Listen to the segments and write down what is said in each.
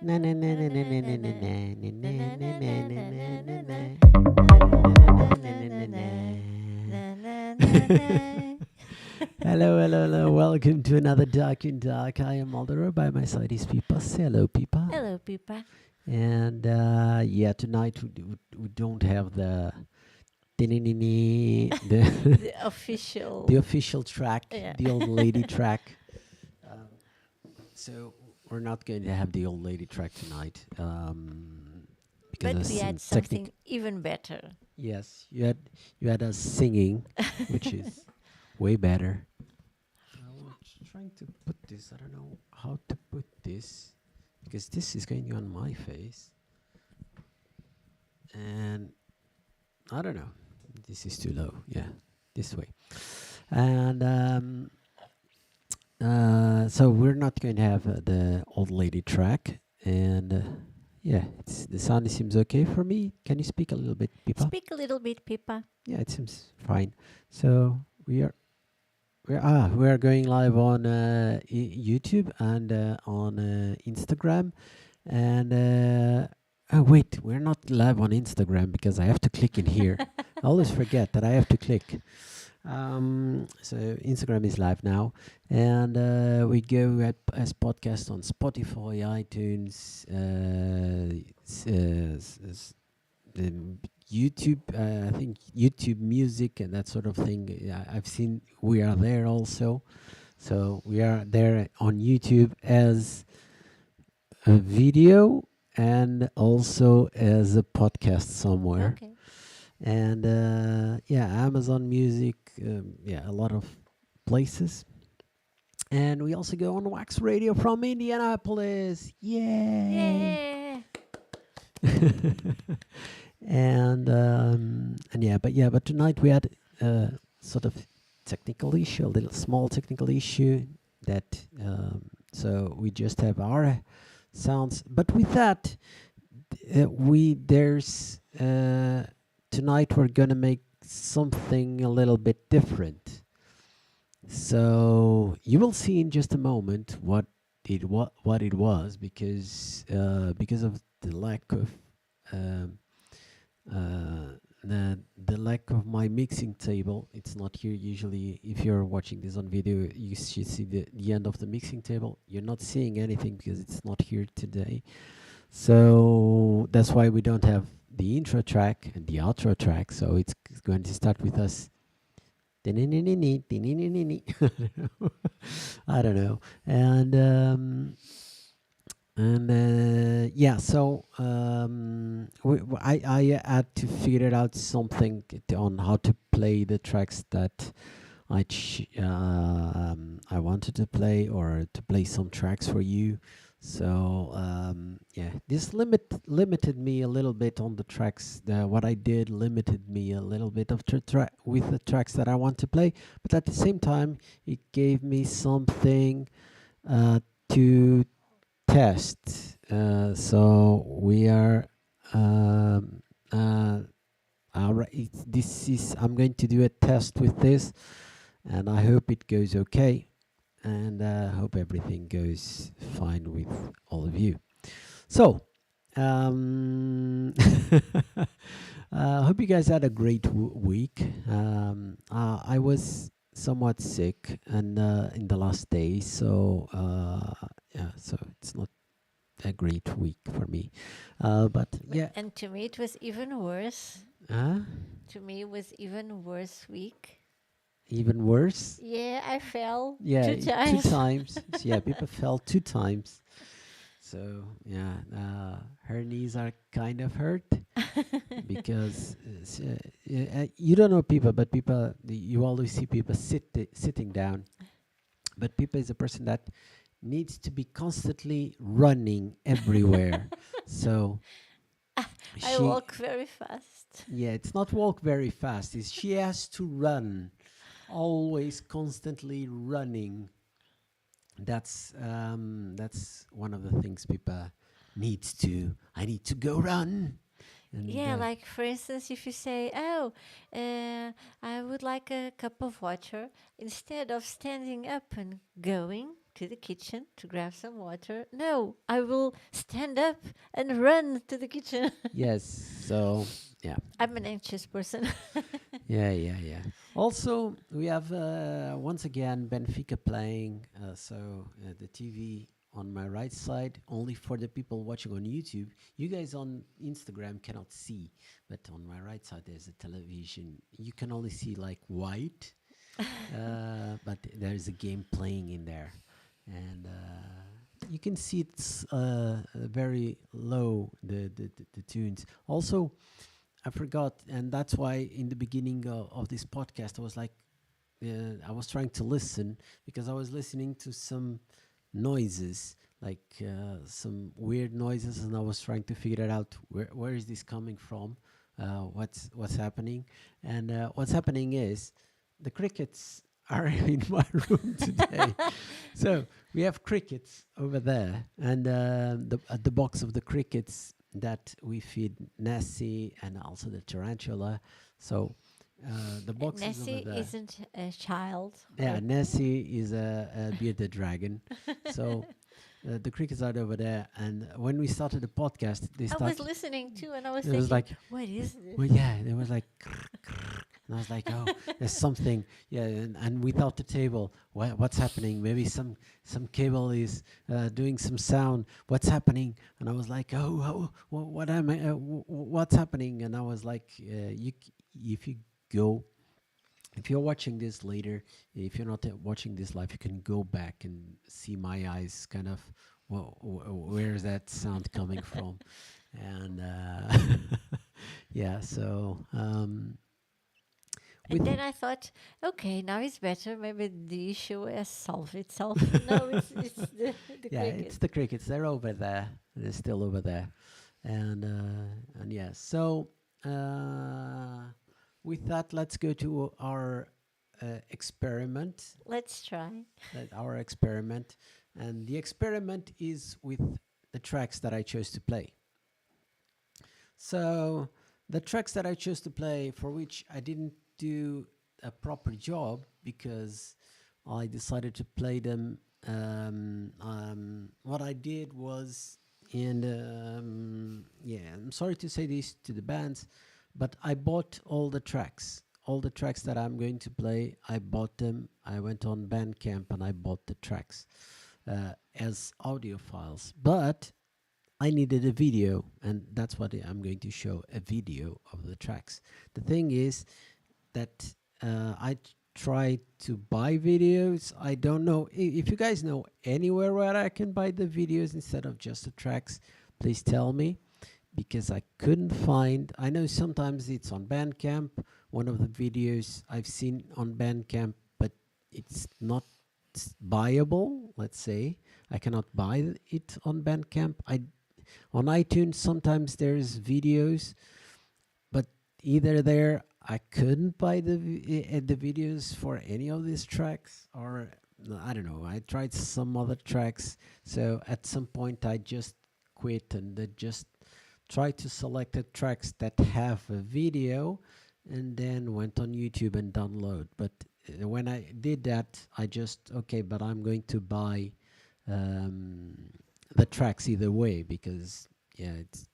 Na na na na na na na na na na na na na na na na. Hello, hello, hello. Welcome to another Dark in Dark. I am Aldero. By my side is Pipa. Say hello, Pipa. Hello, Pipa. And yeah, tonight we don't have the the The official. the official track, Yeah. the old lady track. So we're not going to have the old lady track tonight. Because But of we some had something even better. Yes, you had us singing, which is way better. I was trying to put this. I don't know how to put this because this is going on my face, and I don't know. This is too low. Yeah, this way. And so we're not going to have the old lady track, and yeah, the sound seems okay for me. Can you speak a little bit, Pipa? Speak a little bit, Pipa. Yeah, it seems fine. So we are going live on YouTube and on Instagram, and oh wait, we're not live on Instagram because I have to click in here. I always forget that I have to click. So Instagram is live now, and we go as podcast on Spotify, iTunes, YouTube. I think YouTube Music and that sort of thing. Yeah, I've seen we are there also. So we are there on YouTube as a video and also as a podcast somewhere. Okay. And yeah, Amazon Music, yeah, a lot of places. And we also go on Wax Radio from Indianapolis. Yay! Yeah. But tonight we had sort of technical issue, a little small technical issue that so we just have our sounds. But with that, tonight we're gonna make something a little bit different. So you will see in just a moment what it was because of the lack of the lack of my mixing table. It's not here usually. If you're watching this on video, you should see the end of the mixing table. You're not seeing anything because it's not here today. So that's why we don't have the intro track and the outro track. So it's going to start with us. I don't know. Yeah, so I had to figure out something on how to play the tracks that I wanted to play, or to play some tracks for you. So yeah, this limited me a little bit on the tracks. What I did limited me a little bit of with the tracks that I want to play, but at the same time, it gave me something to test. So we are I'm going to do a test with this, and I hope it goes okay, and hope everything goes fine with all of you. So I hope you guys had a great week. I was somewhat sick and in the last day, so yeah, so it's not a great week for me, but yeah. And to me, it was even worse. To me, it was even worse week. Even worse? Yeah, I fell. Yeah, 2 times. 2 times. Yeah, people fell 2 times. So yeah, her knees are kind of hurt because you don't know people, but you always see people sitting down. But Pipa is a person that needs to be constantly running everywhere. So I walk very fast. Yeah, it's not walk very fast. She has to run, always constantly running. That's one of the things Pipa needs to. I need to go run. And Yeah, like for instance, if you say, "Oh, I would like a cup of water," instead of standing up and going to the kitchen to grab some water. No, I will stand up and run to the kitchen. Yes. So yeah. I'm an anxious person. Yeah. Also, we have once again Benfica playing. The TV on my right side, only for the people watching on YouTube. You guys on Instagram cannot see, but on my right side there's a television. You can only see like white, but there's a game playing in there, and you can see it's very low the tunes. Also, I forgot, and that's why in the beginning of this podcast, I was like, I was trying to listen because I was listening to some noises, like some weird noises, and I was trying to figure it out. Where is this coming from? What's happening? And what's happening is the crickets are in my room today. So we have crickets over there, and the box of the crickets that we feed Nessie and also the tarantula. So the box is over Nessie there. isn't a child. Yeah, Nessie is a bearded dragon. So the crickets are over there. And when we started the podcast, they I started. was listening too, and I was It was thinking, like, what is this? well, yeah, it was like, and I was like, oh, there's something, yeah, and without the table, what's happening? Maybe some cable is doing some sound. What's happening? And I was like, what am I? What's happening? And I was like, if you go. If you're watching this later, if you're not watching this live, you can go back and see my eyes kind of, where is that sound coming from? And yeah, so And then I thought, okay, now it's better. Maybe the issue has solved itself. No, it's the yeah, cricket. it's the crickets. They're over there. They're still over there, and yeah. So with that, let's go to our experiment. Let's try. Our experiment, and the experiment is with the tracks that I chose to play. So the tracks that I chose to play, for which I didn't do a proper job because I decided to play them. What I did was, and yeah, I'm sorry to say this to the bands, but I bought all the tracks. All the tracks that I'm going to play, I bought them. I went on Bandcamp and I bought the tracks as audio files. But I needed a video, and that's what I'm going to show, a video of the tracks. The thing is that I try to buy videos. I don't know if you guys know anywhere where I can buy the videos instead of just the tracks, please tell me, because I couldn't find. I know sometimes it's on Bandcamp, one of the videos I've seen on Bandcamp, but it's not buyable, let's say. I cannot buy it on Bandcamp. On iTunes, sometimes there's videos, but either there I couldn't buy the videos for any of these tracks, or I don't know. I tried some other tracks, so at some point I just quit and just try to select the tracks that have a video, and then went on YouTube and download. But when I did that, I just, okay, but I'm going to buy the tracks either way, because yeah, it's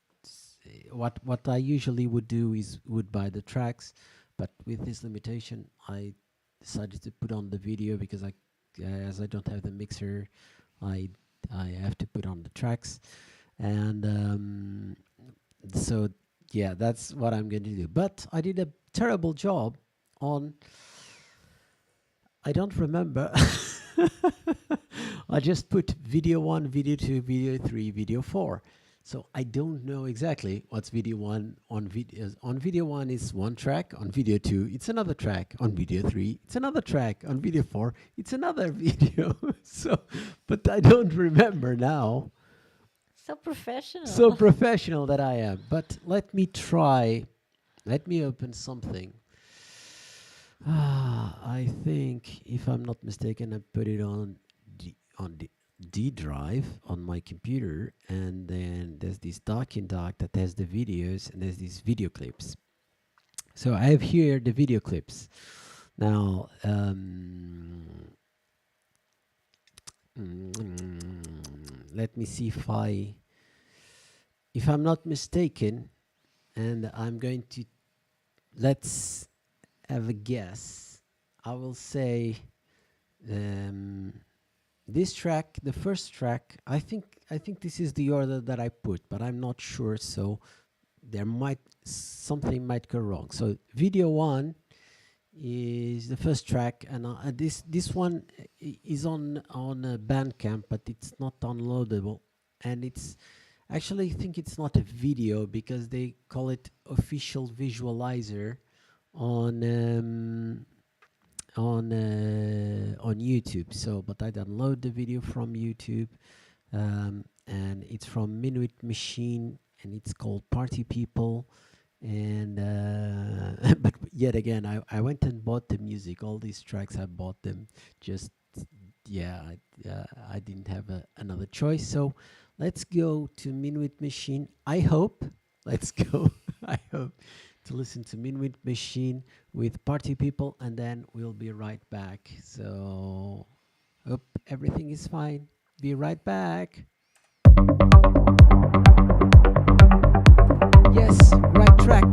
what I usually would do is would buy the tracks, but with this limitation, I decided to put on the video because as I don't have the mixer, I have to put on the tracks, and so yeah, that's what I'm going to do. But I did a terrible job on. I don't remember. I just put video 1, video 2, video 3, video 4. So I don't know exactly what's video 1 on videos. On video 1 is one track. On video 2, it's another track. On video 3, it's another track. On video 4, it's another video. So, but I don't remember now. So professional. So professional that I am. But let me try. Let me open something. I think, if I'm not mistaken, I put it on the D drive on my computer, and then there's this DrkInDrk that has the videos, and there's these video clips. So I have here the video clips. Now, Let me see if I'm not mistaken, and I'm going to, let's have a guess. I will say this track, the first track. I think this is the order that I put, but I'm not sure. So something might go wrong. So video 1 is the first track, and this one is on Bandcamp, but it's not downloadable, and it's actually, I think it's not a video because they call it official visualizer on YouTube. So, but I download the video from YouTube, and it's from Minuit Machine, and it's called Party People. And but yet again, I went and bought the music. All these tracks, I bought them. Just I didn't have another choice. So let's go to Minuit Machine. I hope. Let's go. I hope to listen to Minuit Machine with Party People, and then we'll be right back. So hope everything is fine. Be right back. Yes, right track.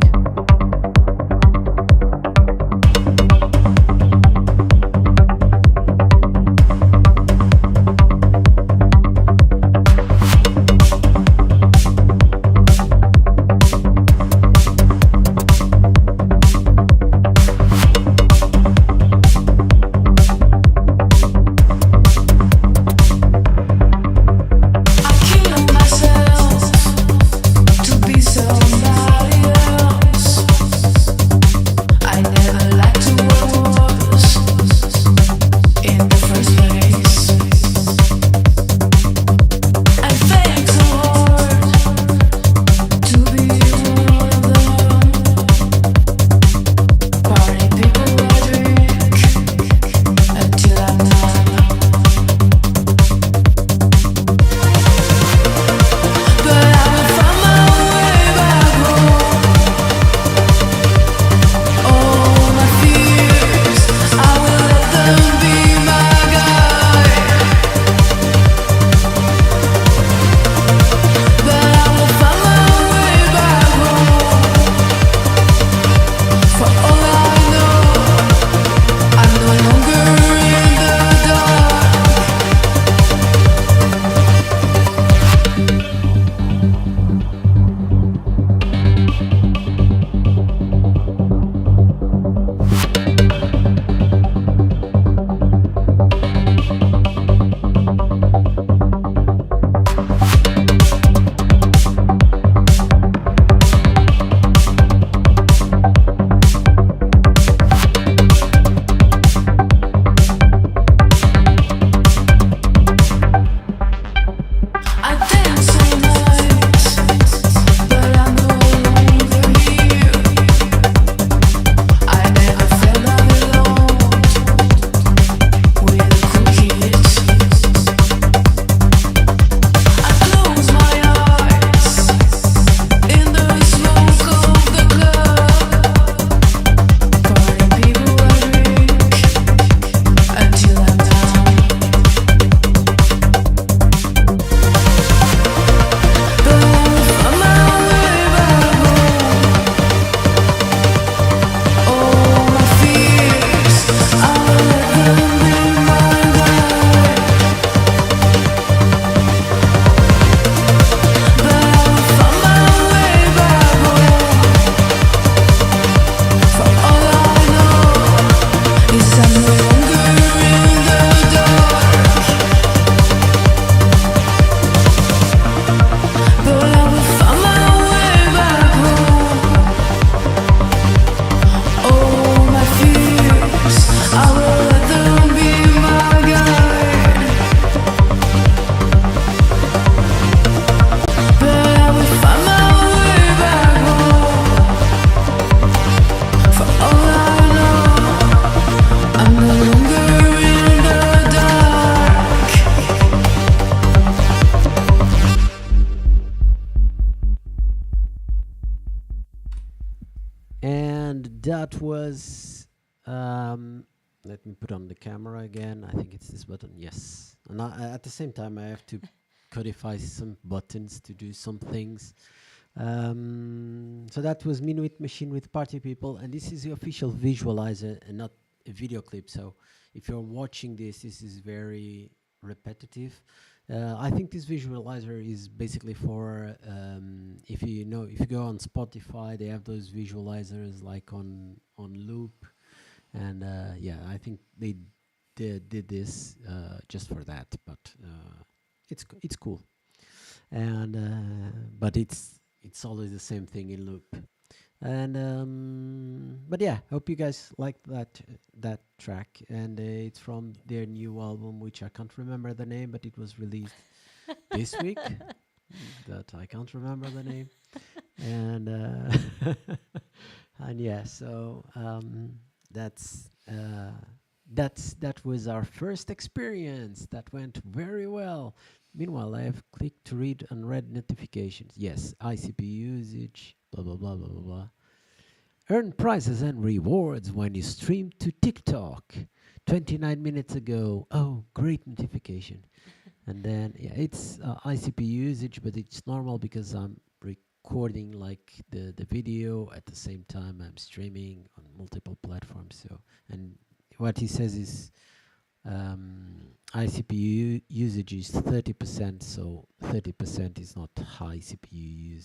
That was let me put on the camera again. I think it's this button. Yes. and at the same time I have to codify some buttons to do some things. So that was Minuit Machine with Party People, and this is the official visualizer and not a video clip. So if you're watching this is very repetitive. I think this visualizer is basically for if you go on Spotify, they have those visualizers like on loop, and yeah, I think they did this just for that, but it's cool, and but it's always the same thing in loop. And but yeah, hope you guys liked that track, and it's from their new album, which I can't remember the name, but it was released this week. That I can't remember the name, and and yeah, so that was our first experience. That went very well. Meanwhile, I have clicked to read unread notifications. Yes, ICP usage, blah, blah, blah, blah, blah, blah. Earn prizes and rewards when you stream to TikTok. 29 minutes ago. Oh, great notification. And then, yeah, it's ICP usage, but it's normal because I'm recording like the video at the same time I'm streaming on multiple platforms. So, and what he says is ICP usage is 30%, so 30% is not high CPU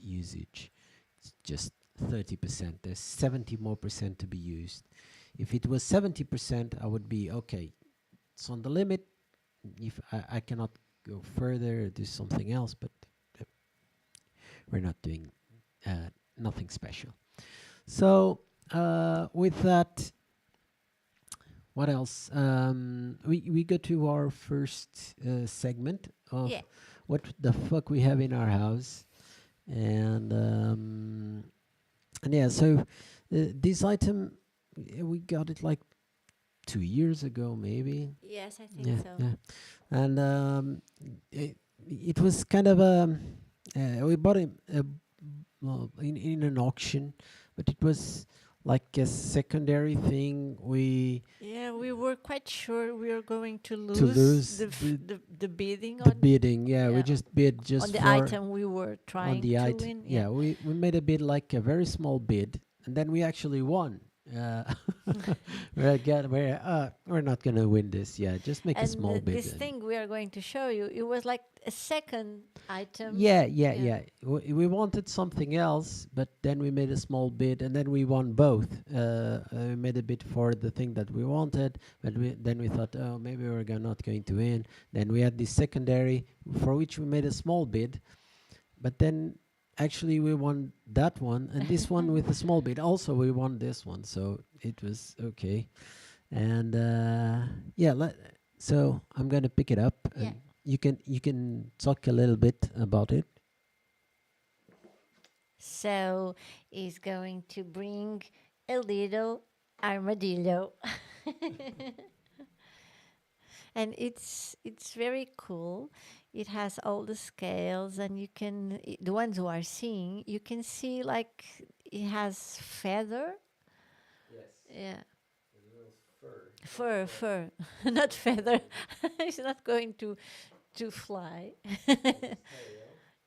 usage. It's just 30%. There's 70 more percent to be used. If it was 70%, I would be okay. It's on the limit. If I cannot go further, do something else, but we're not doing nothing special. So with that, what else? We go to our first segment of what the fuck we have in our house, and yeah. So this item we got it like 2 years ago, maybe. Yes, I think so. Yeah. And it was kind of we bought it well, in an auction, but it was like a secondary thing. We were quite sure we were going to lose the bidding the bidding. Yeah, we just bid just on the for item we were trying to win. Yeah, we made a bid, like a very small bid, and then we actually won. We're not gonna win this. Yeah, just make a small bid. This thing we are going to show you, it was like a second item. Yeah. We wanted something else, but then we made a small bid, and then we won both. We made a bid for the thing that we wanted, but then we thought, oh, maybe we're not going to win. Then we had this secondary for which we made a small bid, but then actually we won that one, and this one with a small bid also we won this one, so it was okay. And so I'm gonna pick it up, and you can talk a little bit about it. So he's going to bring a little armadillo. And it's very cool. It has all the scales, and you can, the ones who are seeing, you can see like it has feather. Yes. Yeah. A little Fur, not feather. It's not going to fly. Yeah.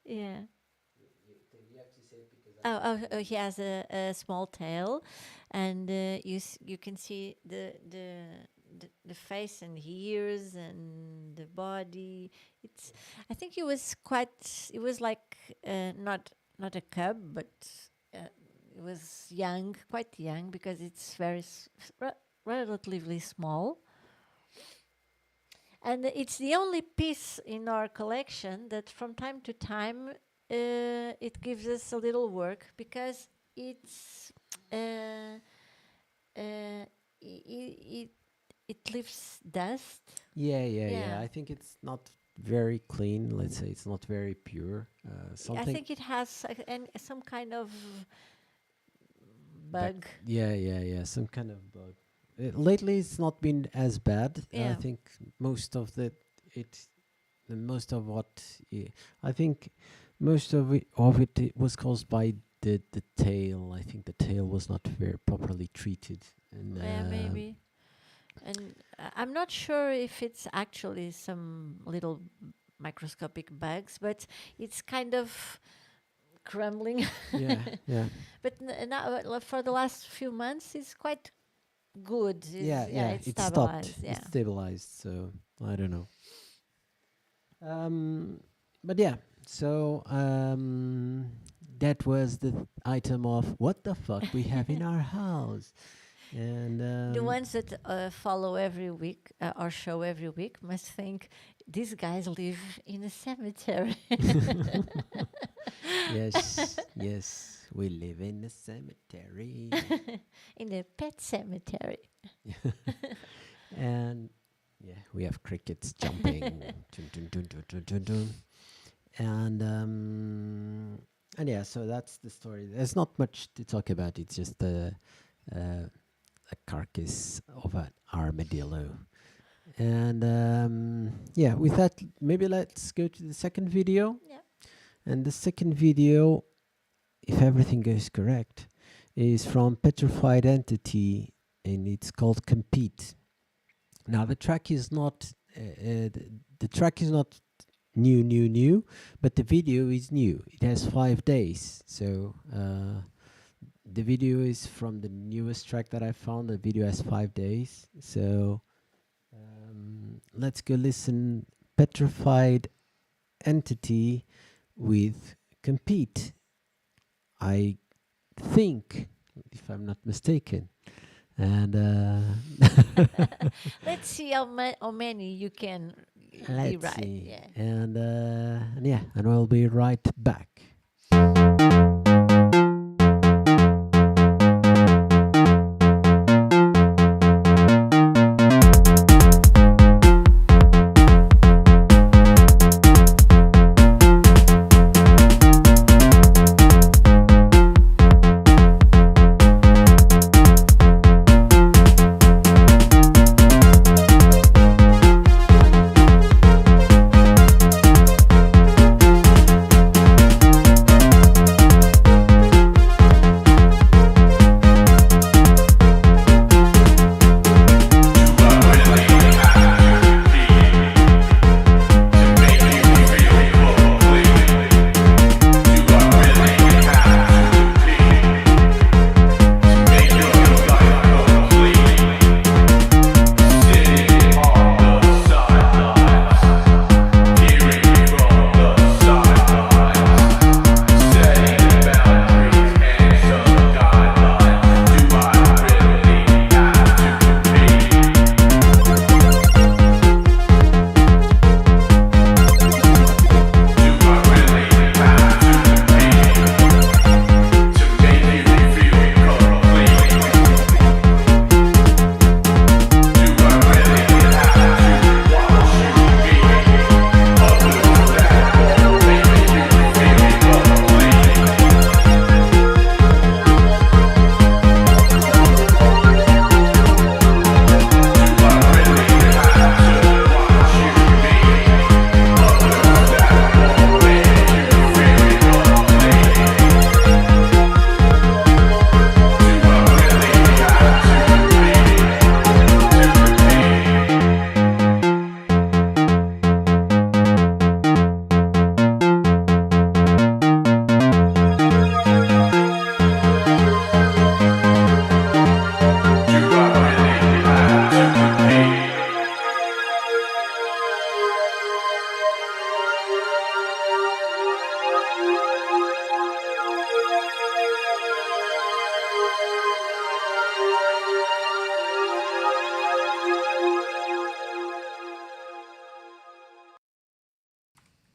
You have to say it because Oh, he has a small tail, and you can see the face and ears and the body. I think it was like not a cub, but it was young, quite young, because it's very relatively small. And it's the only piece in our collection that from time to time it gives us a little work, because it's it leaves dust. Yeah. I think it's not very clean. Let's say it's not very pure. I think it has some kind of bug. Yeah. Some kind of bug. Lately, it's not been as bad. Yeah. I think most of what I think most of it was caused by the tail. I think the tail was not very properly treated. And Yeah, maybe. And I'm not sure if it's actually some little microscopic bugs, but it's kind of crumbling. Yeah, yeah, But now, for the last few months, it's quite good. yeah, yeah. It's It stopped. stabilized. It Yeah. stabilized. So I don't know. But yeah. So that was the item of what the fuck we have in our house, and The ones that follow every week our show every week must think these guys live in a cemetery. yes, yes, we live in a cemetery, In a pet cemetery. and yeah, we have crickets jumping, dun, dun, dun, dun, dun, dun, dun. And yeah, so that's the story. There's not much to talk about. It's just a carcass of an armadillo. And yeah, with that, maybe let's go to the second video. Yeah. And the second video, if everything goes correct, is from Petrified Entity, and it's called Compete. Now the track is not the track is not new, but the video is new. It has 5 days, so the video is from the newest track that I found. The video has 5 days, so let's go listen. Petrified Entity with Compete, I think, if I'm not mistaken. And Let's see how many you can be let's right. see. Yeah. And yeah, and we'll be right back.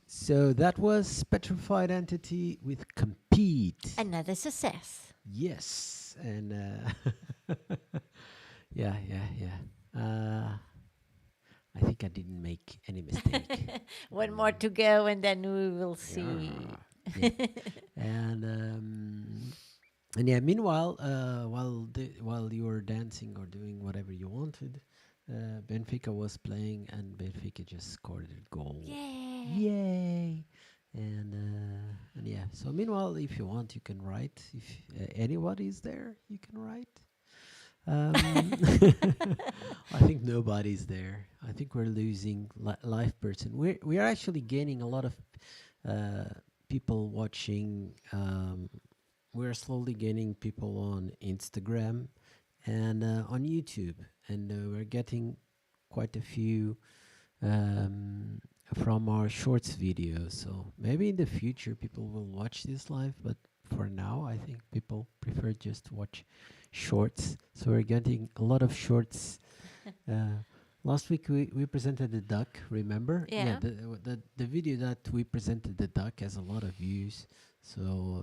So that was Petrified Entity with Compete. Another success. Yes, and yeah. I think I didn't make any mistake. One more to go, and then we will see. Yeah. And yeah. Meanwhile, while you were dancing or doing whatever you wanted, Benfica was playing, and Benfica just scored a goal. Yeah. Yay! And yeah. So meanwhile, if you want, you can write. If anybody is there, you can write. Um, I think nobody's there. I think we're losing live person. We are actually gaining a lot of uh, people watching. We're slowly gaining people on Instagram and on YouTube, and we're getting quite a few um, from our shorts videos. So maybe in the future people will watch this live, but for now, I think people prefer just to watch shorts. So we're getting a lot of shorts. Uh, Last week we presented the duck. Remember? Yeah, Yeah. the video that we presented the duck has a lot of views. So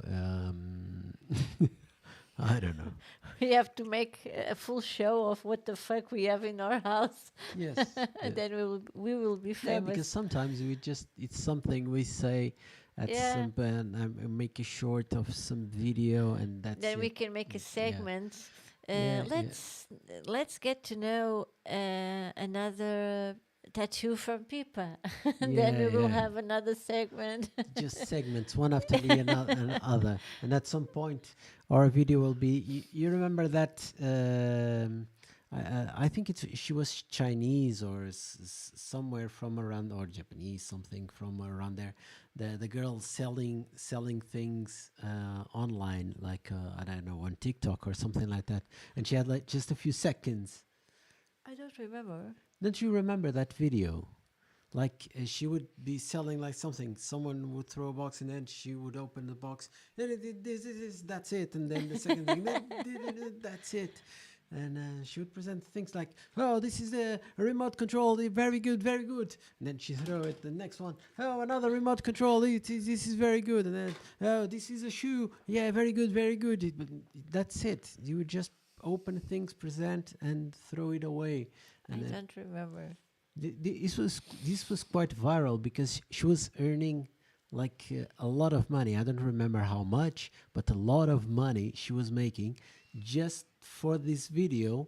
I don't know. We have to make a full show of what the fuck we have in our house. Yes, And yes. then we will be Yeah, because famous. sometimes we just it's something we say at Yeah. some point. I make a short of some video, and that's Then we it. can make a Yeah, segment. yeah, yeah. Let's get to know another tattoo from Pipa. And then Yeah, we will yeah. have another segment. Just segments, one after the other, and at some point, our video will be. You remember that? I think she was Chinese or somewhere from around, or Japanese, something from around there. The girl selling things online, like I don't know, on TikTok or something like that, and she had like just a few seconds. I don't remember. Don't you remember that video? Like she would be selling like something. Someone would throw a box and then she would open the box. That's it. And then the second thing, that's it. And she would present things like, "Oh, this is a remote control, very good, very good." And then she throw it the next one. "Oh, another remote control, this is very good." And then, "Oh, this is a shoe, yeah, very good, very good." That's it. You would just open things, present, and throw it away. I And don't remember. this was quite viral because she was earning like a lot of money. I don't remember how much, but a lot of money she was making just for this video.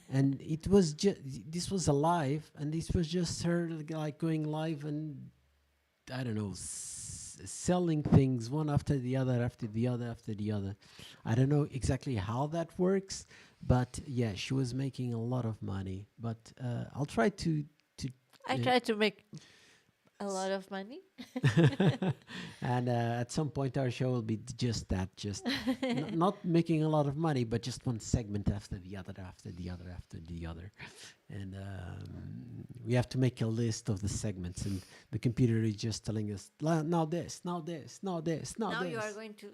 And it was just this was a live, and this was just her like going live and I don't know, selling things one after the other, after the other, after the other. I don't know exactly how that works, but yeah, she was making a lot of money. But I'll try to I uh, try to make a lot of money. and at some point our show will be just that, just not making a lot of money, but just one segment after the other, after the other, after the other. And we have to make a list of the segments, and the computer is just telling us now this, now this, now this, now Now this. you are going to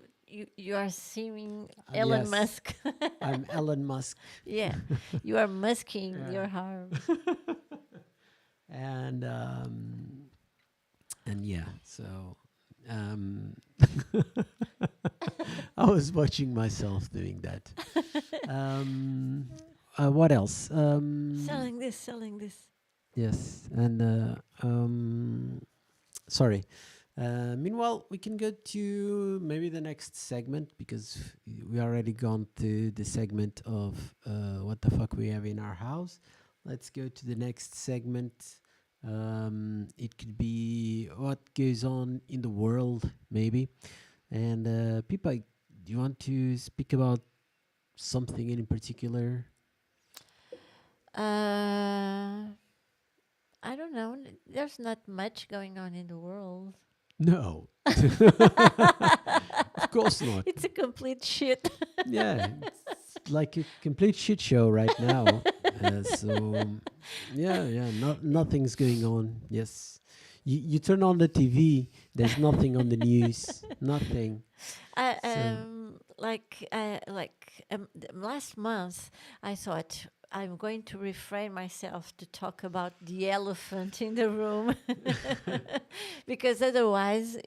you are seeing Elon Yes, Musk. I'm Elon Musk. Yeah, you are musking Yeah. your arms. and yeah, so um, I was watching myself doing that. What else? Selling this, selling this. Yes, and sorry. Meanwhile, we can go to maybe the next segment because we already gone to the segment of what the fuck we have in our house. Let's go to the next segment. It could be what goes on in the world, maybe. And Pipa, do you want to speak about something in particular? Uh, I don't know. There's not much going on in the world. No, of course not. It's a complete shit. Yeah, it's like a complete shit show right now. Yeah, nothing's going on. Yes, you turn on the TV. There's nothing on the news. Nothing. I, So last month, I thought I'm going to refrain myself to talk about the elephant in the room because otherwise,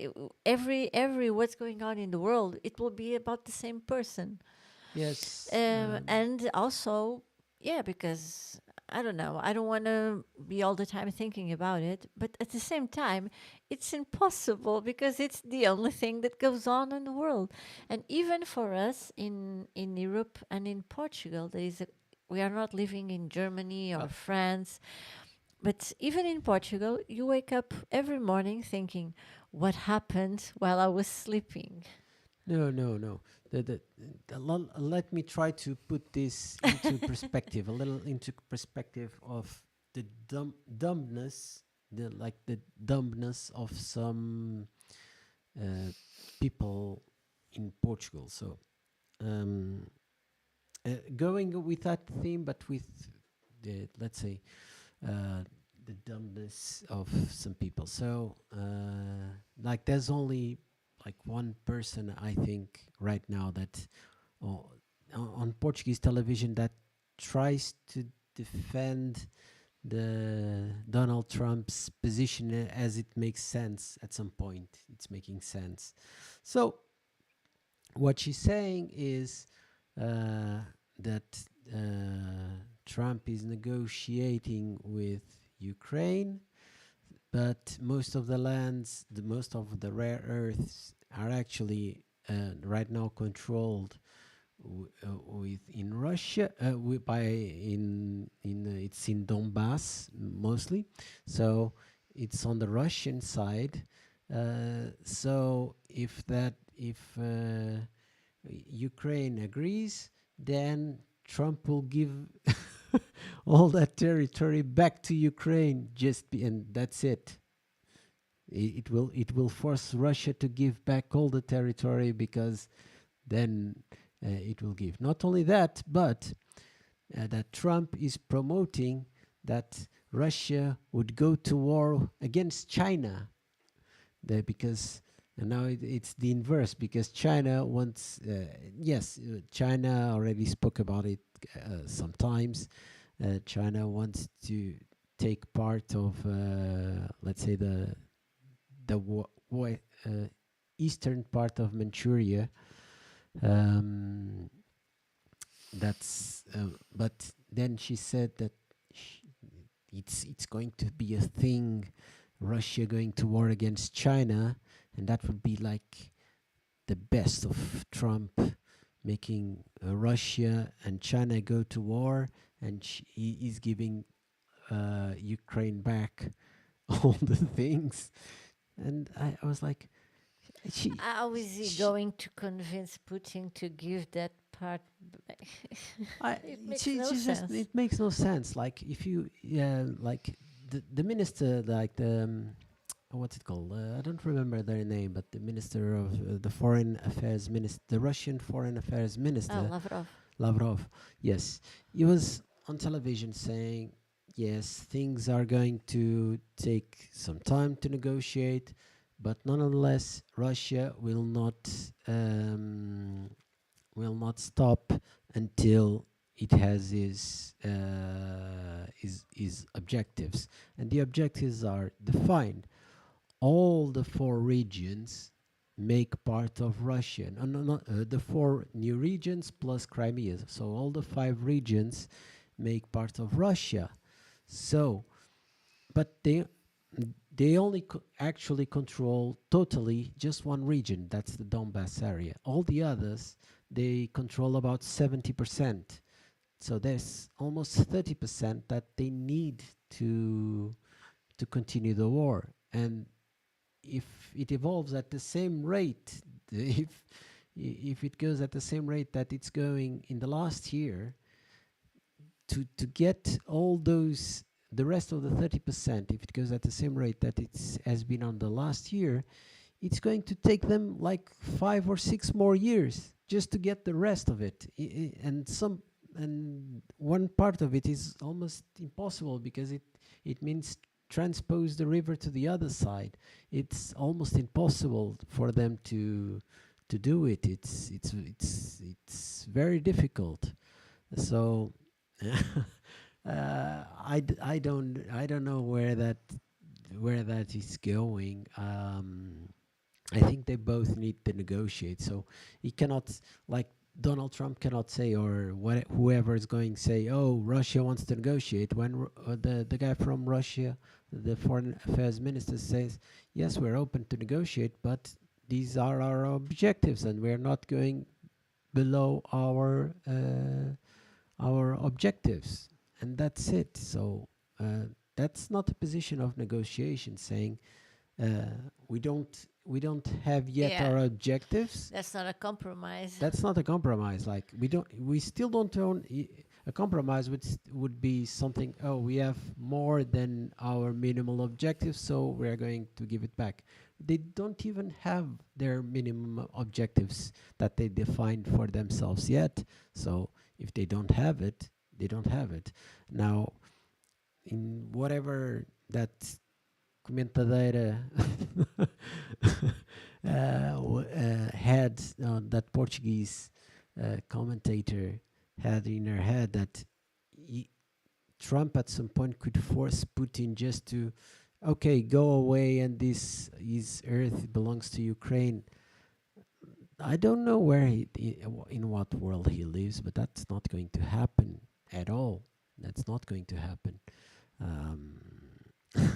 every what's going on in the world, it will be about the same person. yes, And also, yeah, because I don't know, I don't want to be all the time thinking about it, but at the same time, it's impossible because it's the only thing that goes on in the world. And even for us in Europe and in Portugal, we are not living in Germany or France, but even in Portugal, you wake up every morning thinking, what happened while I was sleeping? no. let me try to put this into perspective, a little into perspective of the dumbness, the dumbness of some uh, people in Portugal. So um, going with that theme, but with the, let's say, uh, the dumbness of some people. So like there's only like one person I think right now that uh, on Portuguese television that tries to defend the Donald Trump's position as it makes sense at some point. It's making sense. So what she's saying is that Trump is negotiating with Ukraine, but most of the lands, most of the rare earths are actually right now controlled with in Russia, by in it's in Donbass mostly, so it's on the Russian side. So if Ukraine agrees, then Trump will give all that territory back to Ukraine, and that's it. It will force Russia to give back all the territory, because then it will give. Not only that, but that Trump is promoting that Russia would go to war against China, because and now it's the inverse, because China wants, yes, China already spoke about it sometimes. China wants to take part of, let's say, the eastern part of Manchuria. Um, but then she said that it's going to be a thing, Russia going to war against China, and that would be like the best of Trump, making Russia and China go to war, and he is giving Ukraine back all the things. And I was like, How is he going to convince Putin to give that part back? It makes no sense. It makes no sense. Like if you, like the minister, like the what's it called? I don't remember their name, but the minister of the foreign affairs minister, the Russian foreign affairs minister, Lavrov. Lavrov. Yes, he was on television saying, yes, things are going to take some time to negotiate, but nonetheless, Russia will not stop until it has his objectives, and the objectives are defined. All the four regions make part of Russia. No, the four new regions plus Crimea. So all the 5 regions make part of Russia. So, but they only actually control totally just one region. That's the Donbass area. All the others, they control about 70%. So there's almost 30% that they need to continue the war. And if it evolves at the same rate, if it goes at the same rate that it's going in the last year, to get all those, the rest of the 30%, if it goes at the same rate that it has been on the last year, it's going to take them like 5 or 6 more years just to get the rest of it. And one part of it is almost impossible, because it means transpose the river to the other side. It's almost impossible for them to do it. It's very difficult. So I don't know where that is going. I think they both need to negotiate. So he cannot, like Donald Trump cannot say, or whoever is going to say, oh, Russia wants to negotiate, when the guy from Russia, the foreign affairs minister, says, yes, we're open to negotiate, but these are our objectives, and we're not going below our objectives, and that's it. So that's not a position of negotiation, saying we don't don't have yet Yeah. our objectives. That's not a compromise. That's not a compromise. Like we still don't own. A compromise would be something. Oh, we have more than our minimal objectives, so we're going to give it back. They don't even have their minimum objectives that they defined for themselves yet. So if they don't have it, they don't have it. Now, in whatever that comentadeira had, that Portuguese commentator had in her head, that Trump at some point could force Putin just to, okay, go away, and this is earth belongs to Ukraine. I don't know where in what world he lives, but that's not going to happen at all. That's not going to happen.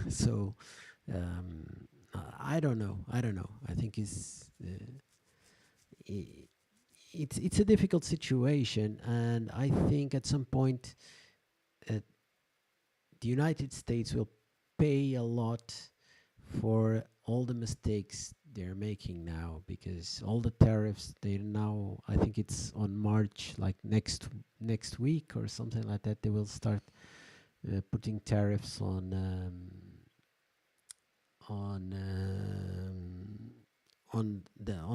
So I don't know. I think it's a difficult situation, and I think at some point the United States will pay a lot for all the mistakes they're making now, because all the tariffs, they now, I think it's on March, like next week or something like that, they will start putting tariffs on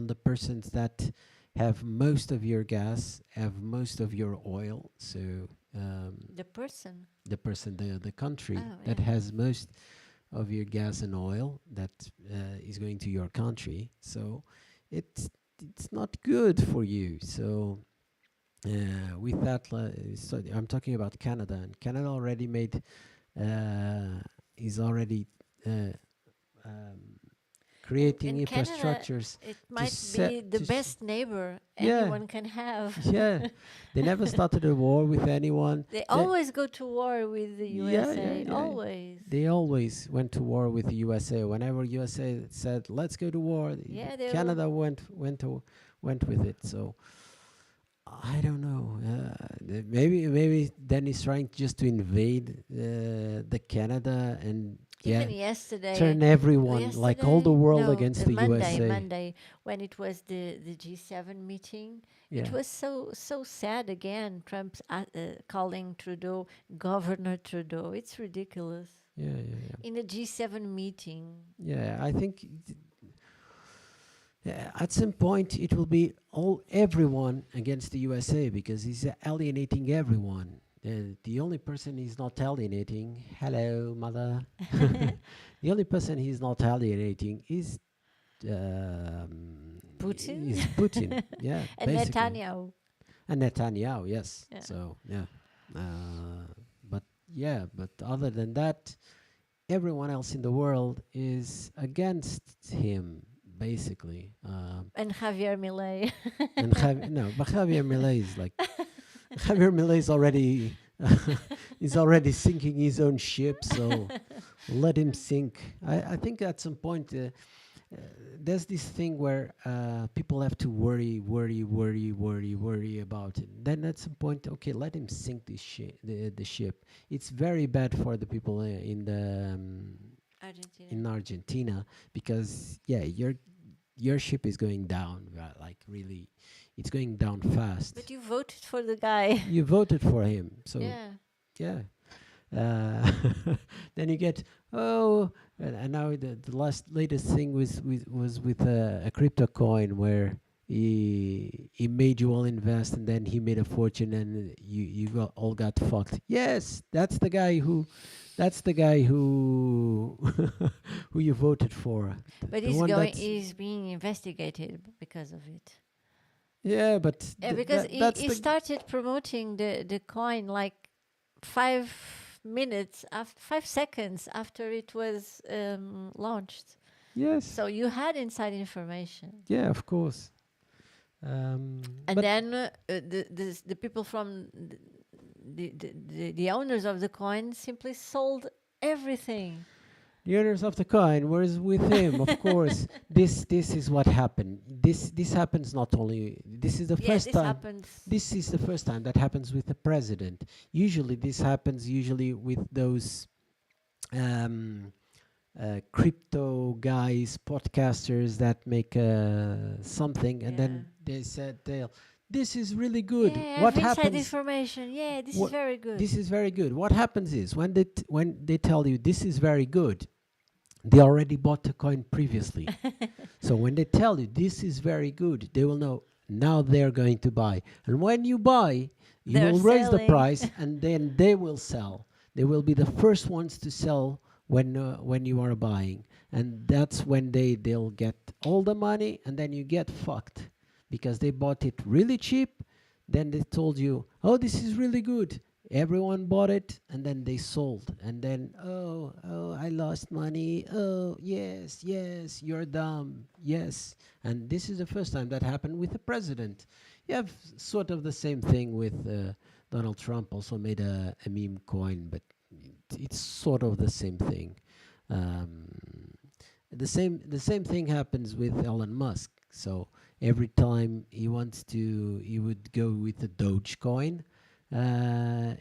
the persons that have most of your gas, have most of your oil. So The person. the country Oh, that yeah. has most of your gas and oil, that is going to your country. So it's not good for you. So with that, so I'm talking about Canada, and Canada already made is already creating In Canada, infrastructures it to might be set the best neighbor yeah, anyone can have. yeah. They never started a war with anyone. They always go to war with the Yeah, yeah, USA. yeah. Always. They always went to war with the USA. Whenever USA said, "Let's go to war," Yeah, they Canada went with it. So I don't know. Maybe Danny's trying just to invade the Canada and even yesterday. turn everyone, like all the world, no, against the USA. Monday, when it was the G7 meeting, Yeah, it was so sad again. Trump's calling Trudeau Governor Trudeau. It's ridiculous. yeah, yeah, yeah. In a G7 meeting. Yeah, I think at some point it will be everyone against the USA, because he's alienating everyone. The only person he's not alienating, hello mother, the only person he's not alienating is Putin? Is Putin. Yeah, And basically. Netanyahu. And Netanyahu, yes. Yeah. So yeah, but other than that, everyone else in the world is against him, basically. And Javier Milei. And but Javier Milei is like Javier Milei is already he's already sinking his own ship, so let him sink. I think at some point there's this thing where people have to worry about it. Then at some point, okay, let him sink the ship. It's very bad for the people in Argentina. in Argentina, because your ship is going down, like really, it's going down fast. But you voted for the guy. You voted for him, so Yeah. then you get and now the latest thing was with a crypto coin, where he made you all invest, and then he made a fortune, and you all got fucked. Yes, that's the guy who who you voted for. But he's being investigated because of it. Yeah, but Because he started promoting the coin like 5 seconds after it was launched. yes. So you had inside information. Yeah, of course. And then the people from the owners of the coin simply sold everything. The owners of the coin was with him, of course. This is what happened. This happens not only. This is the first time. Happens. This is the first time that happens with the president. Usually, this happens with those crypto guys, podcasters that make something, and Yeah. then they said, this is really good. Yeah, I What have inside happens? information. Yeah, this is What very good. this is very good. What happens is when they tell you this is very good, they already bought the coin previously. So when they tell you this is very good, they will know now they're going to buy. And when you buy, you They're will raise the selling. price, and then they will sell. They will be the first ones to sell when you are buying, and that's when they'll get all the money, and then you get fucked because they bought it really cheap. Then they told you, oh, this is really good. Everyone bought it, and then they sold, and then oh, I lost money. Oh, yes, you're dumb. Yes. And this is the first time that happened with the president. You have sort of the same thing with Donald Trump. Also made a meme coin, but it's sort of the same thing. um, the same thing happens with Elon Musk. So every time he would go with the Dogecoin.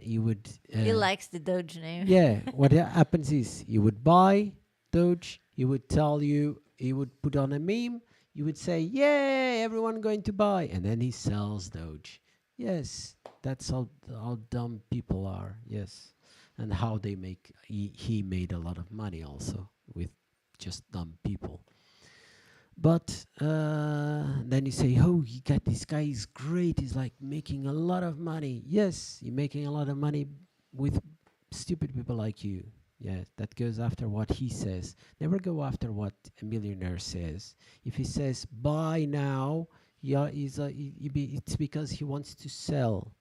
He would. He likes the Doge name. Yeah, what happens is he would buy Doge. He would tell you. He would put on a meme. You would say, "Yeah, everyone going to buy," and then he sells Doge. Yes, that's how dumb people are. Yes, and how they make. He made a lot of money also with just dumb people. But then you say, oh, you got this guy is great. He's like making a lot of money. Yes, you're making a lot of money with stupid people like you. Yeah, that goes after what he says. Never go after what a millionaire says. If he says buy now, yeah, it's because he wants to sell.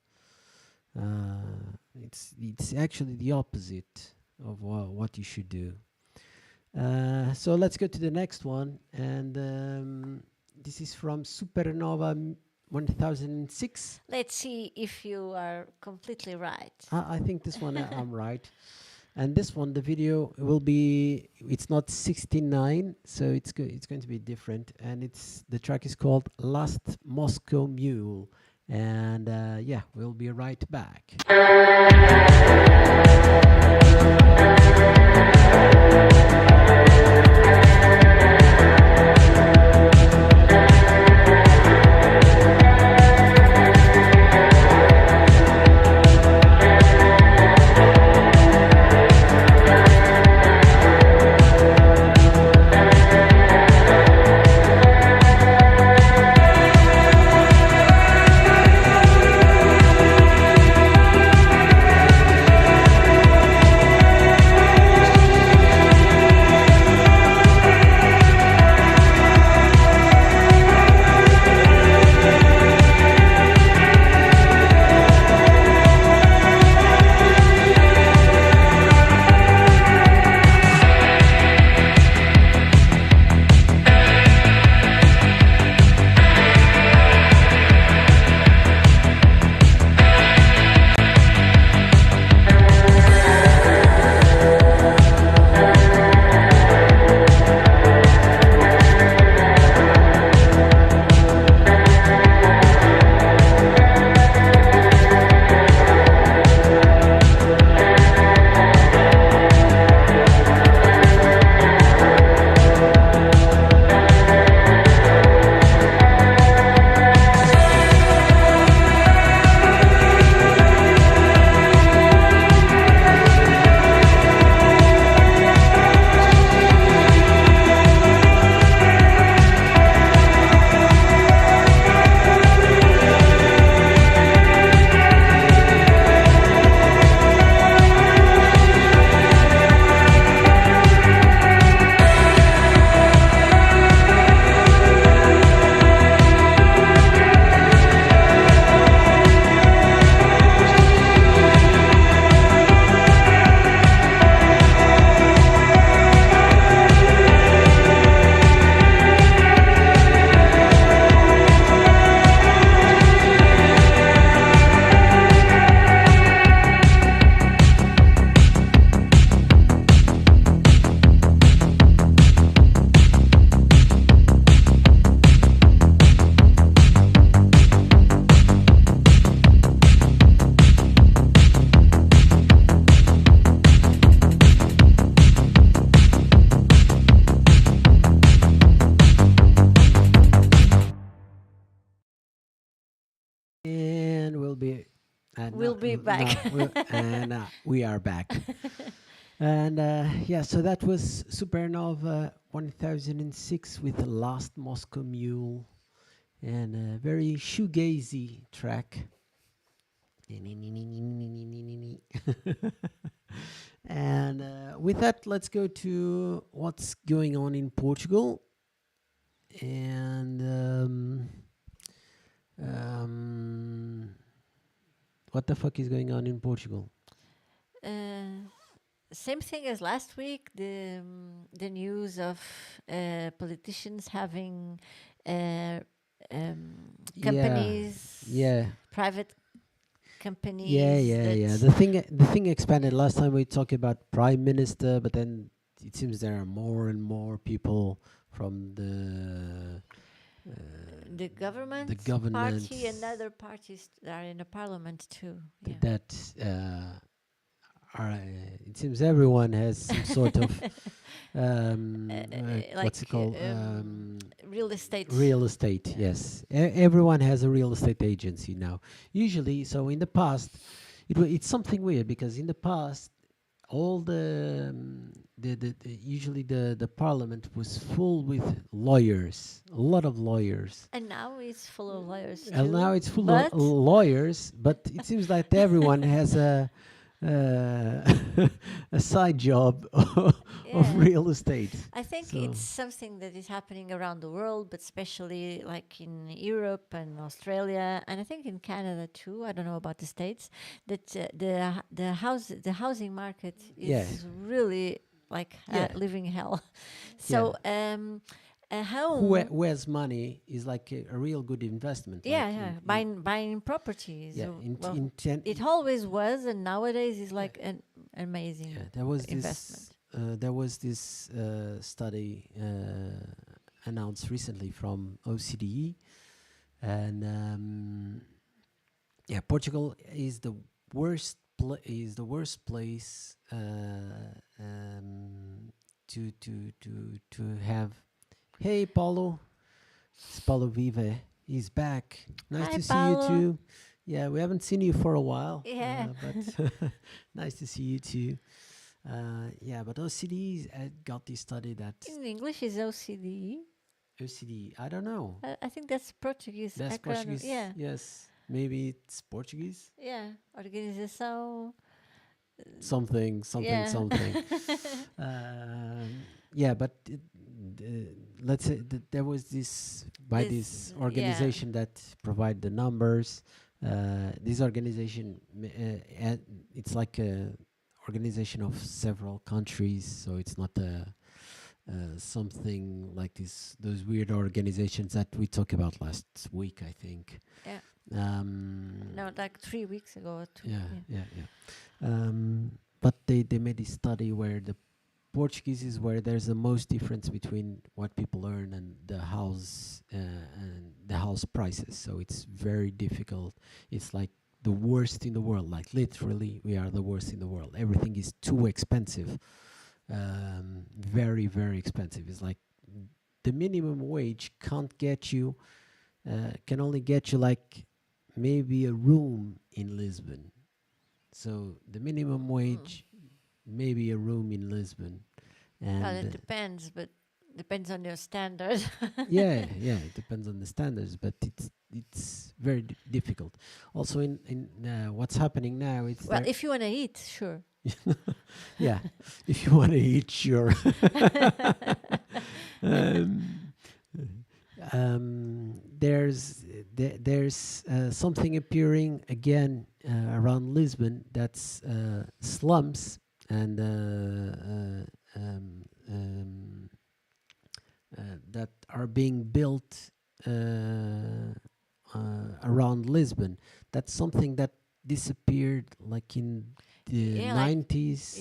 It's actually the opposite of what you should do. So let's go to the next one, and this is from Supernova 1006. Let's see if you are completely right. I think this one I'm right, and this one the video will be. It's not 69, so it's going to be different, and the track is called Last Moscow Mule, and yeah, we'll be right back. We'll be back. No, and we are back. And yeah, so that was Supernova 1006 with the Last Moscow Mule and a very shoegazy track. And with that, let's go to what's going on in Portugal. And what the fuck is going on in Portugal? Same thing as last week. The news of politicians having companies, private companies. Yeah. The thing expanded. Last time we talked about prime minister, but then it seems there are more and more people from the government party and other parties that are in the parliament too. That it seems everyone has some sort of what's it called? Real estate. Real estate, yes. Everyone has a real estate agency now. Usually, so in the past, it's something weird because in the past, all usually the parliament was full with lawyers, a lot of lawyers. And now it's full of lawyers too. And now it's full of lawyers, but it seems like everyone has a side job of real estate. I think it's something that is happening around the world, but especially like in Europe and Australia, and I think in Canada too. I don't know about the States. That the housing market is really like living hell. So who has money is like a real good investment. Buying properties. Yeah, it always was, and nowadays is like an amazing investment. There was this study announced recently from OCDE, and Portugal is the worst place to have. Hey, Paulo. It's Paulo Vive. He's back. Nice to see you too. Yeah, we haven't seen you for a while. Yeah. But nice to see you too. But OCD got this study that... In English is OCD. OCD, I don't know. I think that's Portuguese. That's Portuguese? Yeah. Yes. Maybe it's Portuguese? Yeah. Organização... Something. But let's say that there was this organization that provide the numbers. This organization, it's like a organization of several countries, so it's not something like those weird organizations that we talked about last week, I think. Yeah. No, like 3 weeks ago or two. But they made this study where the Portuguese is where there's the most difference between what people earn and the house prices. So it's very difficult. It's like the worst in the world. Like literally, we are the worst in the world. Everything is too expensive. Very, very expensive. It's like the minimum wage can't get you. Can only get you like maybe a room in Lisbon. So the minimum wage, maybe a room in Lisbon. And well, it depends, but depends on your standard. It depends on the standards, but it's very difficult. Also, in what's happening now, it's if you want to eat, sure. Yeah, if you want to eat, sure. There's something appearing again around Lisbon that's slums and that are being built around Lisbon. That's something that disappeared like in the 90s.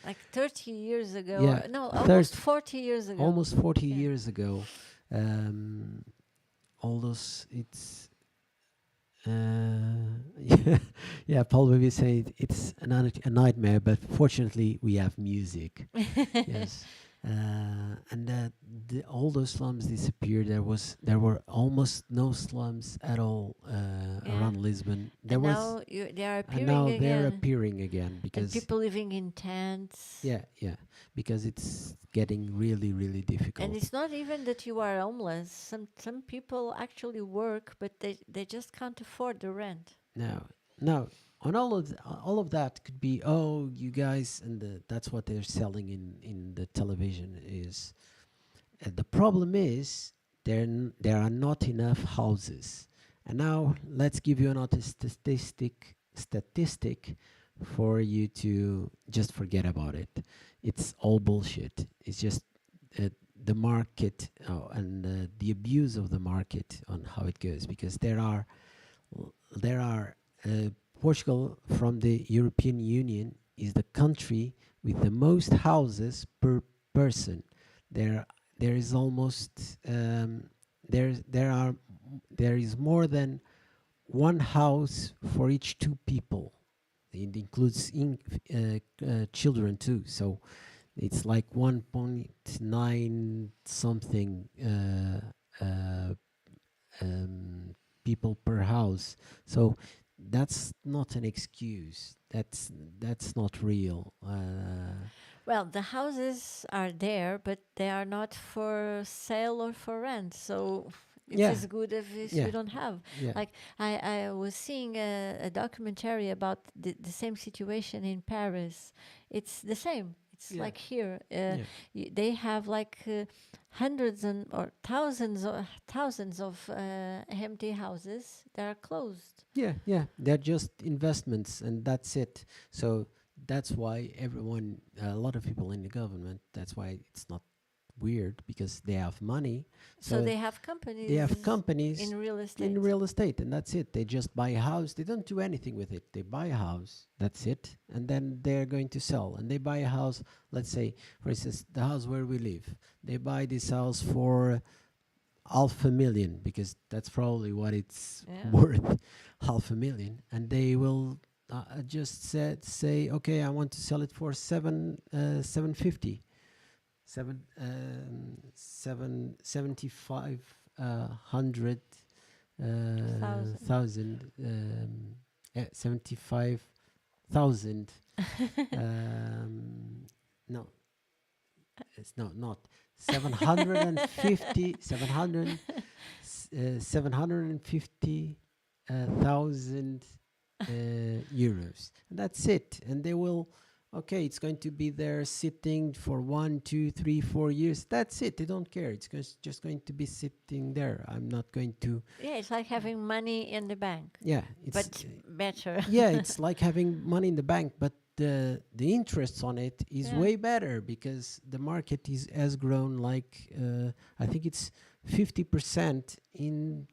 Like 30 years ago. Yeah, No, almost 40 years ago. Almost 40 years ago. All those, it's... Paul will say it's a nightmare, but fortunately we have music. Yes. And all those slums disappeared. There were almost no slums at all Yeah. around Lisbon. There And was, now they are and appearing now they're again. appearing again And because people living in tents. yeah, because it's getting really really And difficult. it's not even that you are homeless. Some people actually work, but they just can't afford the rent. Now, on all of that could be, oh, you guys, and that's what they're selling in the television is. The problem is there are not enough houses. And now let's give you another statistic for you to just forget about it. It's all bullshit. It's just uh, the market and the abuse of the market on how it goes, because there are Portugal from the European Union is the country with the most houses per person. There there is almost there is more than one house for each two people. It includes children too. So it's like 1.9 something people per house. So that's not an excuse. That's not real. Well, the houses are there, but they are not for sale or for rent. So it's Yeah, as good as yeah, you don't have. yeah, Like I was seeing a documentary about the same situation in Paris. It's the same. It's yeah, like here. yeah, They have like hundreds and or thousands of empty houses that are closed. yeah. They're just investments, and that's it. So that's why a lot of people in the government, that's why it's not weird, because they have money. So So they have they have companies companies in real in estate. real estate, and that's it. They just buy a house. They don't do anything with it. They buy a house, that's it, and then they're going to sell. And they buy a house, let's say, for instance, the house where we live. They buy this house for half a million, because that's probably what it's Yeah. worth, half a million, and they will just say, okay, I want to sell it for 750, 75 Thousand. thousand 75,000 no, it's not 750 thousand euros, and that's it. And they will, okay, it's going to be there sitting for 1, 2, 3, 4 years, that's it. They don't care. Just going to be sitting there. I'm not going to. Yeah, it's like having money in the bank, Yeah, it's but better. yeah, it's like having money in the bank, but the interests on it is Yeah. way better, because the market has grown like I think it's 50% in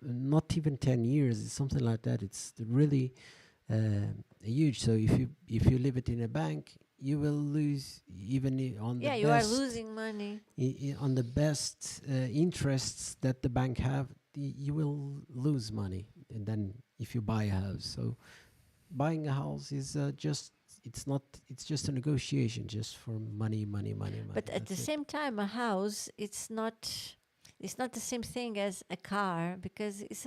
not even 10 years. It's something like that. It's really huge. So if you leave it in a bank, you will lose, even on the Yeah, you are best losing money. on the best interests that the bank have, you will lose money. And then if you buy a house, so buying a house is just, it's just a negotiation, just for money, money, money, money. But at the That's it. same time, a house it's not the same thing as a car, because it's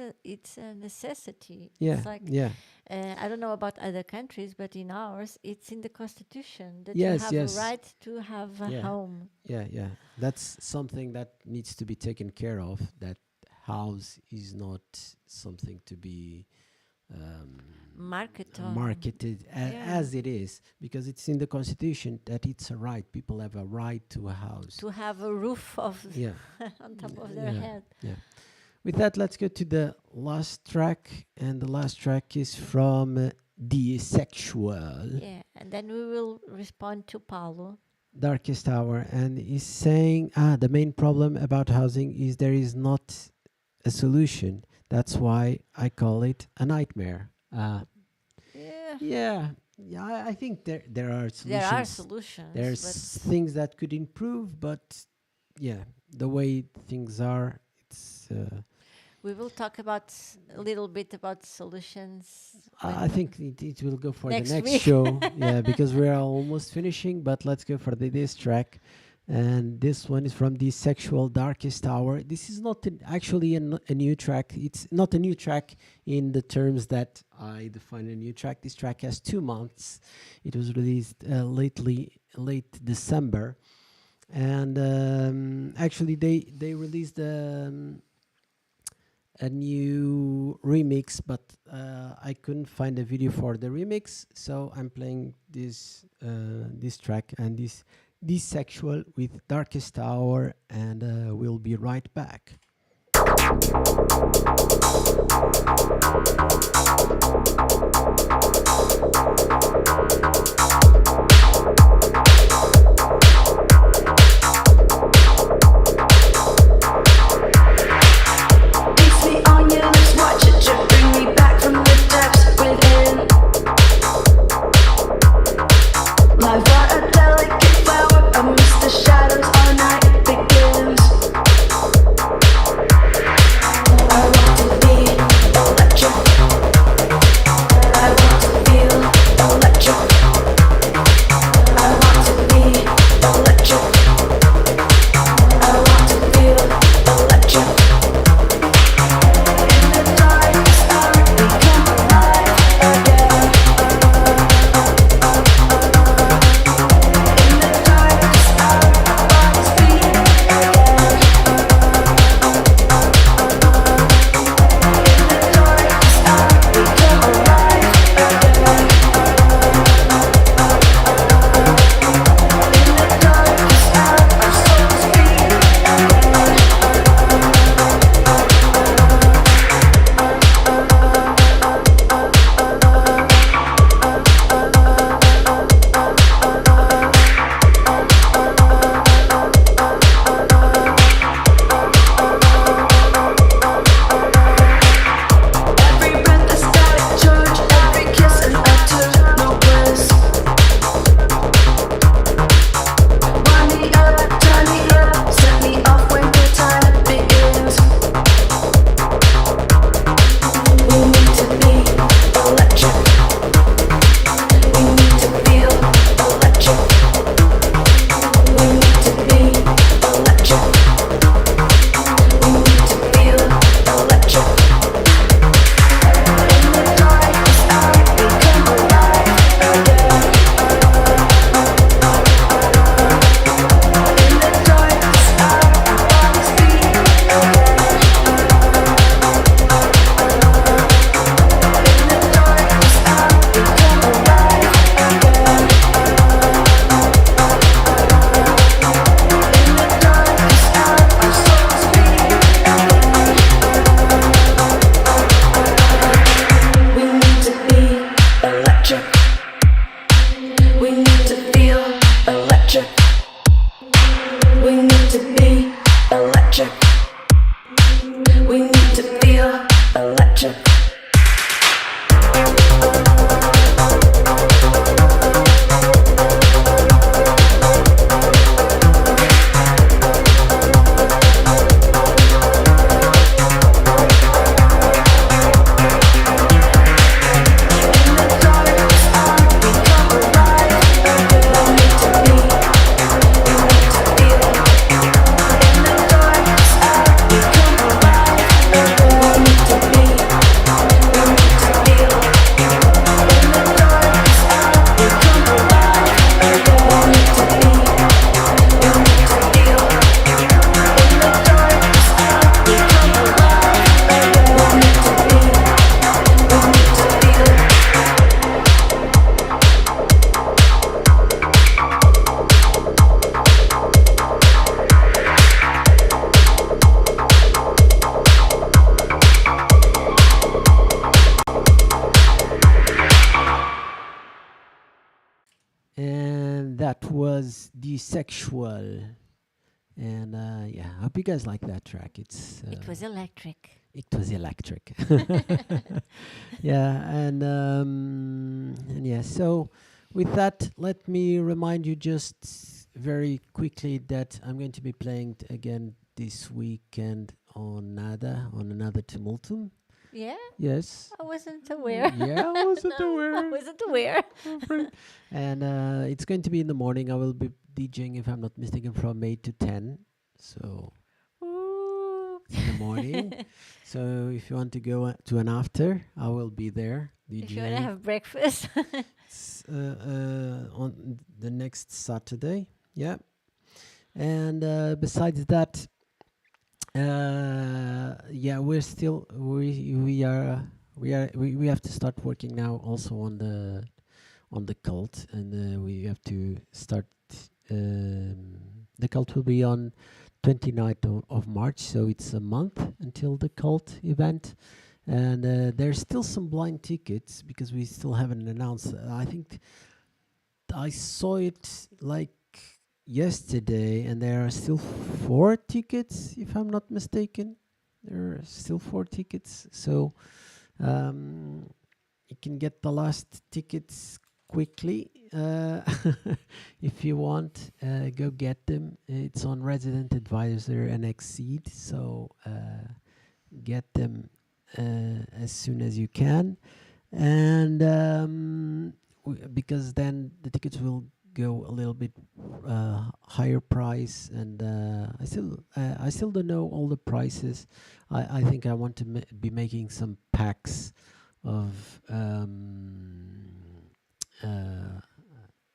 a necessity. Yeah, It's like yeah. I don't know about other countries, but in ours, it's in the constitution that you Yes, have a yes. right to have a Yeah, home. yeah. That's something that needs to be taken care of. That house is not something to be um, Market on. marketed Yeah. as it is, because it's in the constitution that it's a right. People have a right to a house. To have a roof of Yeah, on top of their yeah, head. yeah. With that, let's go to the last track, and the last track is from DrkInDrk, Yeah, and then we will respond to Paulo. Darkest Hour, and he's saying, the main problem about housing is there is not a solution. That's why I call it a nightmare. Yeah, Yeah, yeah. I think there are there are solutions. solutions, There's but things that could improve, but yeah, the way things are, it's We will talk about a little bit about solutions I think it will go for the next next week. show. Yeah, because we're almost finishing. But let's go for this track. And this one is from the Sexual Darkest Hour. This is not actually a new track. It's not a new track in the terms that I define a new track. This track has 2 months. It was released late December. And actually they released a new remix, but I couldn't find a video for the remix, so I'm playing this track and this Sexual with Darkest Hour, and we'll be right back. And that was the Sexual. And yeah, I hope you guys like that track. It was electric. It was electric. Yeah, and yeah. So with that, let me remind you just very quickly that I'm going to be playing again this weekend on Nada, on another tumultum. Yeah, Yes. I wasn't aware. Yeah, I wasn't No, I aware. wasn't aware. And it's going to be in the morning. I will be DJing, if I'm not mistaken, from 8 to 10. So Ooh. in the morning. So if you want to go to an after, I will be there If you want to DJing. have breakfast. It's on the next Saturday. Yeah. And besides that, yeah, we have to start working now also on the cult, and we have to start. The cult will be on 29th of March, so it's a month until the cult event. And there's still some blind tickets because we still haven't announced. I think I saw it like yesterday, and there are still 4 tickets, if I'm not mistaken. There are still 4 tickets, so you can get the last tickets quickly. If you want, go get them. It's on Resident Advisor and Exceed, so get them as soon as you can. And because then the tickets will go a little bit higher price, and I still don't know all the prices. I think I want to be making some packs of uh,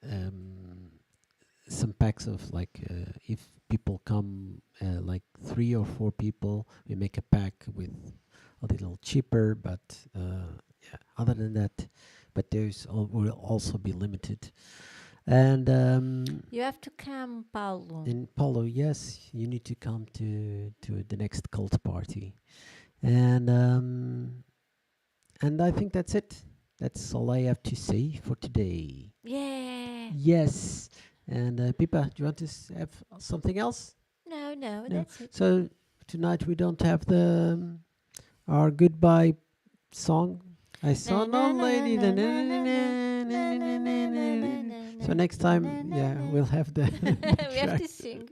um, some packs of like if people come like 3 or 4 people, we make a pack with a little cheaper, but yeah, other than that, but those will also be limited. And You have to come, Paulo. in Paulo, yes, you need to come to the next cult party. And I think that's it. That's all I have to say for today. Yeah. Yes. And Pippa, do you want to have something else? No, No. that's it. So tonight we don't have the our goodbye song. I saw no lady. So next time, yeah, we'll have the We have track. to sing.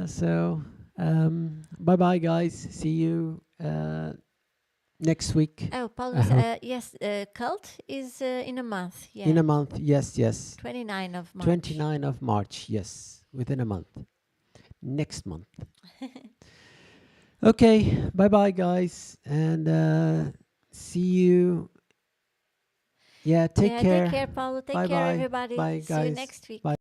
So bye bye, guys. See you next week. Oh, Paulo, I hope. yes, cult is in a month. Yeah. In a month. Yes, yes. 29 of March. 29 of March. Yes, within a month. Next month. Okay. Bye bye, guys, and see you. Yeah. Take care. Take care, Paulo. Take Bye care, bye. everybody. Bye, See you guys. next week. Bye.